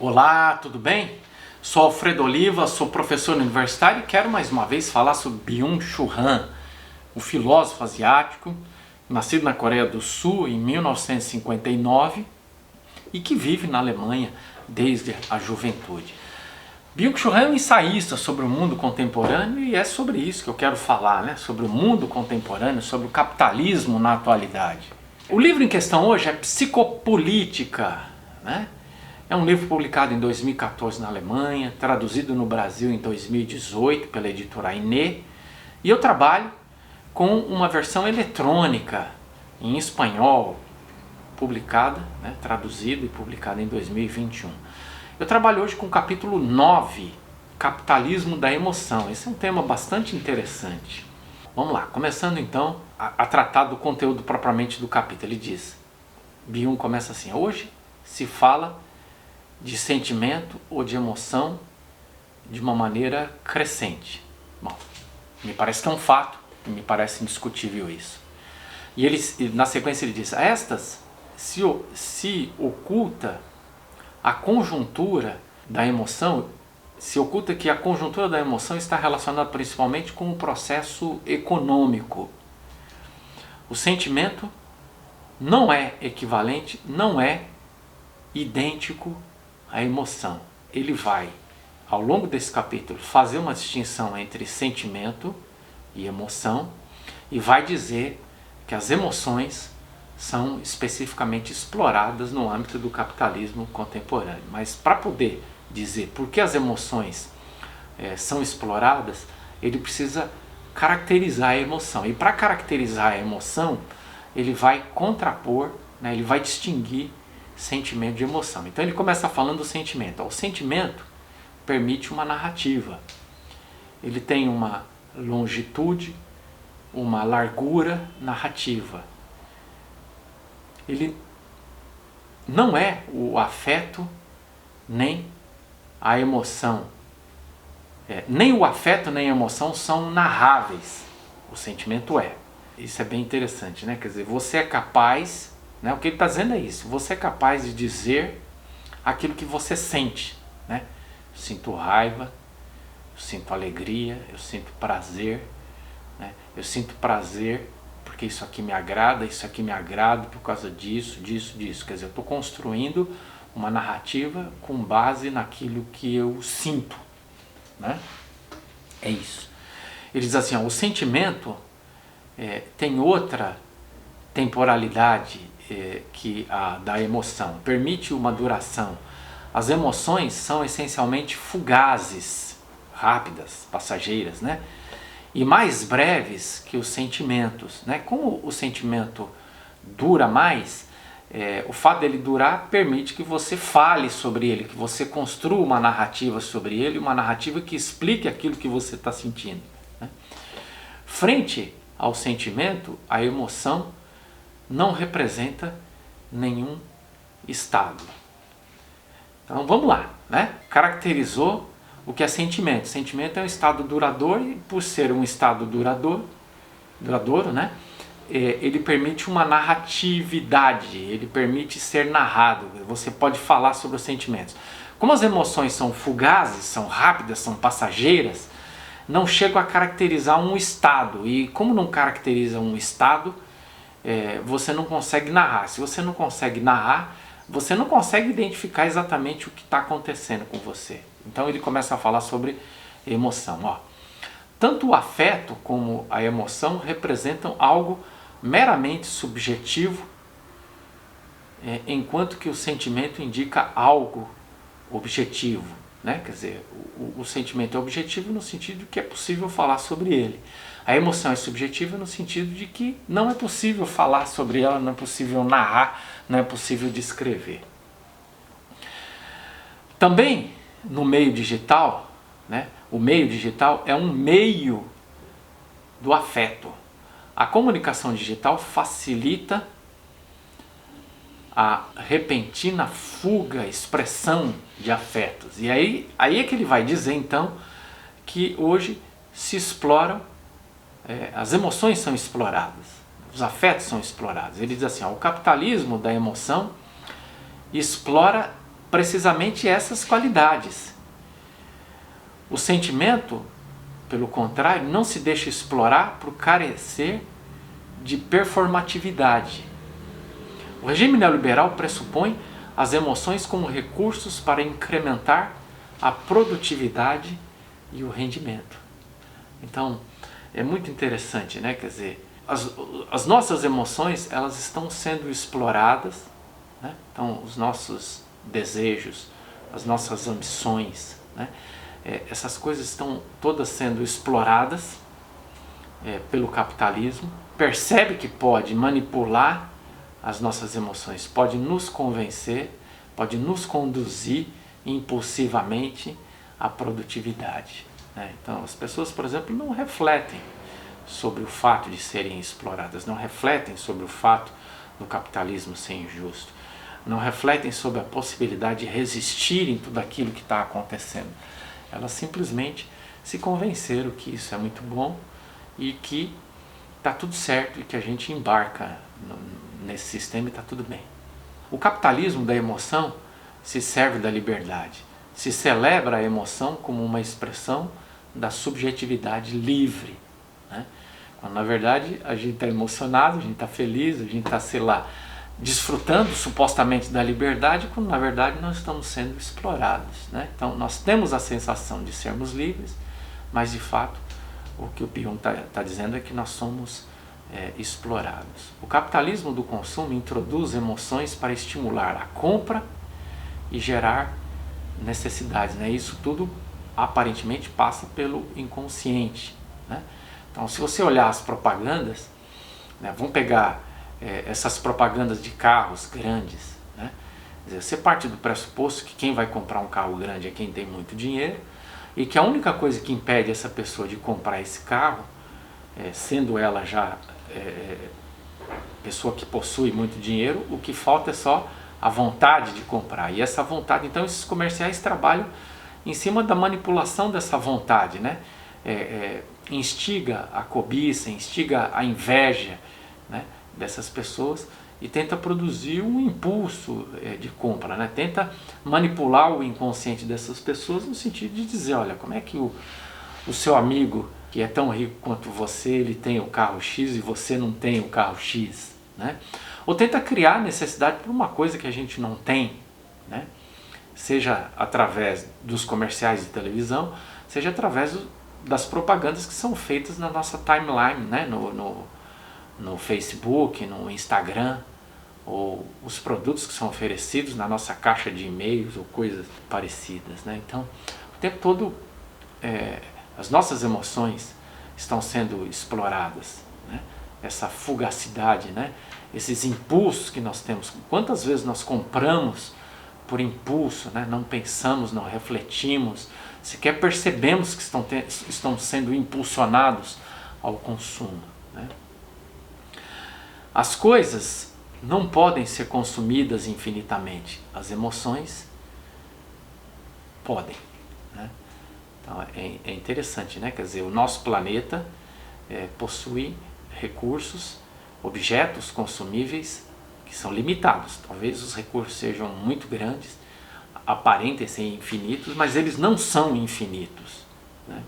Olá, tudo bem? Sou Alfredo Oliva, sou professor universitário e quero mais uma vez falar sobre Byung-Chul Han, o filósofo asiático, nascido na Coreia do Sul em 1959 e que vive na Alemanha desde a juventude. Byung-Chul Han é um ensaísta sobre o mundo contemporâneo e é sobre isso que eu quero falar, né? Sobre o mundo contemporâneo, sobre o capitalismo na atualidade. O livro em questão hoje é Psicopolítica, né? É um livro publicado em 2014 na Alemanha, traduzido no Brasil em 2018 pela editora Iné, e eu trabalho com uma versão eletrônica em espanhol, publicada, né, traduzida e publicada em 2021. Eu trabalho hoje com o capítulo 9, Capitalismo da Emoção. Esse é um tema bastante interessante. Vamos lá, começando então a tratar do conteúdo propriamente do capítulo. Ele diz, Byung começa assim: hoje se fala de sentimento ou de emoção de uma maneira crescente. Bom, me parece que é um fato, me parece indiscutível isso. E ele, na sequência ele diz, estas se oculta a conjuntura da emoção, se oculta que a conjuntura da emoção está relacionada principalmente com o processo econômico. O sentimento não é equivalente, não é idêntico à emoção. Ele vai, ao longo desse capítulo, fazer uma distinção entre sentimento e emoção e vai dizer que as emoções são especificamente exploradas no âmbito do capitalismo contemporâneo. Mas para poder dizer por que as emoções são exploradas, ele precisa caracterizar a emoção. E para caracterizar a emoção, ele vai contrapor, né, ele vai distinguir sentimento de emoção. Então ele começa falando do sentimento. O sentimento permite uma narrativa. Ele tem uma longitude, uma largura narrativa. Ele não é o afeto, nem a emoção. Nem o afeto, nem a emoção são narráveis. O sentimento é. Isso é bem interessante, né? Quer dizer, você é capaz, né? O que ele está dizendo é isso. Você é capaz de dizer aquilo que você sente, né? Eu sinto raiva, eu sinto alegria, eu sinto prazer, né? Eu sinto prazer porque isso aqui me agrada por causa disso. Quer dizer, eu estou construindo uma narrativa com base naquilo que eu sinto, né? É isso. Ele diz assim, ó, o sentimento tem outra temporalidade que a da emoção, permite uma duração. As emoções são essencialmente fugazes, rápidas, passageiras, né? E mais breves que os sentimentos, né? Como o sentimento dura mais, o fato dele durar permite que você fale sobre ele, que você construa uma narrativa sobre ele, uma narrativa que explique aquilo que você está sentindo, né? Frente ao sentimento, a emoção não representa nenhum estado. Então vamos lá, né? Caracterizou o que é sentimento. Sentimento é um estado duradouro e por ser um estado duradouro, né? Ele permite uma narratividade, ele permite ser narrado. Você pode falar sobre os sentimentos. Como as emoções são fugazes, são rápidas, são passageiras, não chegam a caracterizar um estado. E como não caracteriza um estado, você não consegue narrar. Se você não consegue narrar, você não consegue identificar exatamente o que está acontecendo com você. Então ele começa a falar sobre emoção. Ó. Tanto o afeto como a emoção representam algo meramente subjetivo, enquanto que o sentimento indica algo objetivo, né? Quer dizer, o sentimento é objetivo no sentido de que é possível falar sobre ele. A emoção é subjetiva no sentido de que não é possível falar sobre ela, não é possível narrar, não é possível descrever. Também no meio digital, né? O meio digital é um meio do afeto. A comunicação digital facilita a repentina fuga, expressão de afetos. E aí é que ele vai dizer então que hoje se exploram, as emoções são exploradas, os afetos são explorados. Ele diz assim, ó, o capitalismo da emoção explora precisamente essas qualidades. O sentimento, pelo contrário, não se deixa explorar por carecer de performatividade. O regime neoliberal pressupõe as emoções como recursos para incrementar a produtividade e o rendimento. Então, é muito interessante, né? Quer dizer, as nossas emoções, elas estão sendo exploradas, né? Então, os nossos desejos, as nossas ambições, né? Essas coisas estão todas sendo exploradas pelo capitalismo. Percebe que pode manipular as nossas emoções, pode nos convencer, pode nos conduzir impulsivamente à produtividade, né? Então, as pessoas, por exemplo, não refletem sobre o fato de serem exploradas, não refletem sobre o fato do capitalismo ser injusto, não refletem sobre a possibilidade de resistir em tudo aquilo que está acontecendo. Elas simplesmente se convenceram que isso é muito bom e que está tudo certo e que a gente embarca nesse sistema e está tudo bem. O capitalismo da emoção se serve da liberdade, se celebra a emoção como uma expressão da subjetividade livre, né? Quando na verdade a gente está emocionado, a gente está feliz, a gente está, sei lá, desfrutando supostamente da liberdade, quando na verdade nós estamos sendo explorados, né? Então nós temos a sensação de sermos livres, mas de fato o que o Byung está dizendo é que nós somos explorados. O capitalismo do consumo introduz emoções para estimular a compra e gerar necessidades, né? Isso tudo aparentemente passa pelo inconsciente, né? Então, se você olhar as propagandas, né, vamos pegar essas propagandas de carros grandes, né? Quer dizer, você parte do pressuposto que quem vai comprar um carro grande é quem tem muito dinheiro e que a única coisa que impede essa pessoa de comprar esse carro, sendo ela já pessoa que possui muito dinheiro, o que falta é só a vontade de comprar. E essa vontade, então esses comerciais trabalham em cima da manipulação dessa vontade, né? Instiga a cobiça, instiga a inveja, né, dessas pessoas e tenta produzir um impulso de compra, né? Tenta manipular o inconsciente dessas pessoas no sentido de dizer, olha, como é que o seu amigo que é tão rico quanto você, ele tem o carro X e você não tem o carro X, né? Ou tenta criar necessidade por uma coisa que a gente não tem, né? Seja através dos comerciais de televisão, seja através das propagandas que são feitas na nossa timeline, né? No Facebook, no Instagram, ou os produtos que são oferecidos na nossa caixa de e-mails ou coisas parecidas, né? Então, o tempo todo as nossas emoções estão sendo exploradas, né? Essa fugacidade, né? Esses impulsos que nós temos. Quantas vezes nós compramos por impulso, né? Não pensamos, não refletimos, sequer percebemos que estão sendo impulsionados ao consumo, né? As coisas não podem ser consumidas infinitamente, as emoções podem, né? Então é interessante, né? Quer dizer, o nosso planeta possui recursos, objetos consumíveis que são limitados. Talvez os recursos sejam muito grandes, aparentem ser infinitos, mas eles não são infinitos, né?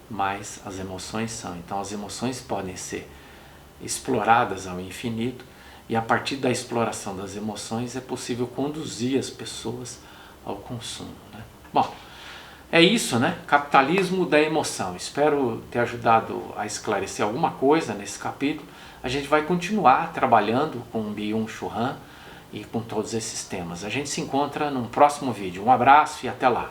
Mas as emoções são. Então as emoções podem ser exploradas ao infinito e a partir da exploração das emoções é possível conduzir as pessoas ao consumo, né? Bom, é isso, né? Capitalismo da emoção. Espero ter ajudado a esclarecer alguma coisa nesse capítulo. A gente vai continuar trabalhando com o Byung-Chul Han e com todos esses temas. A gente se encontra num próximo vídeo. Um abraço e até lá!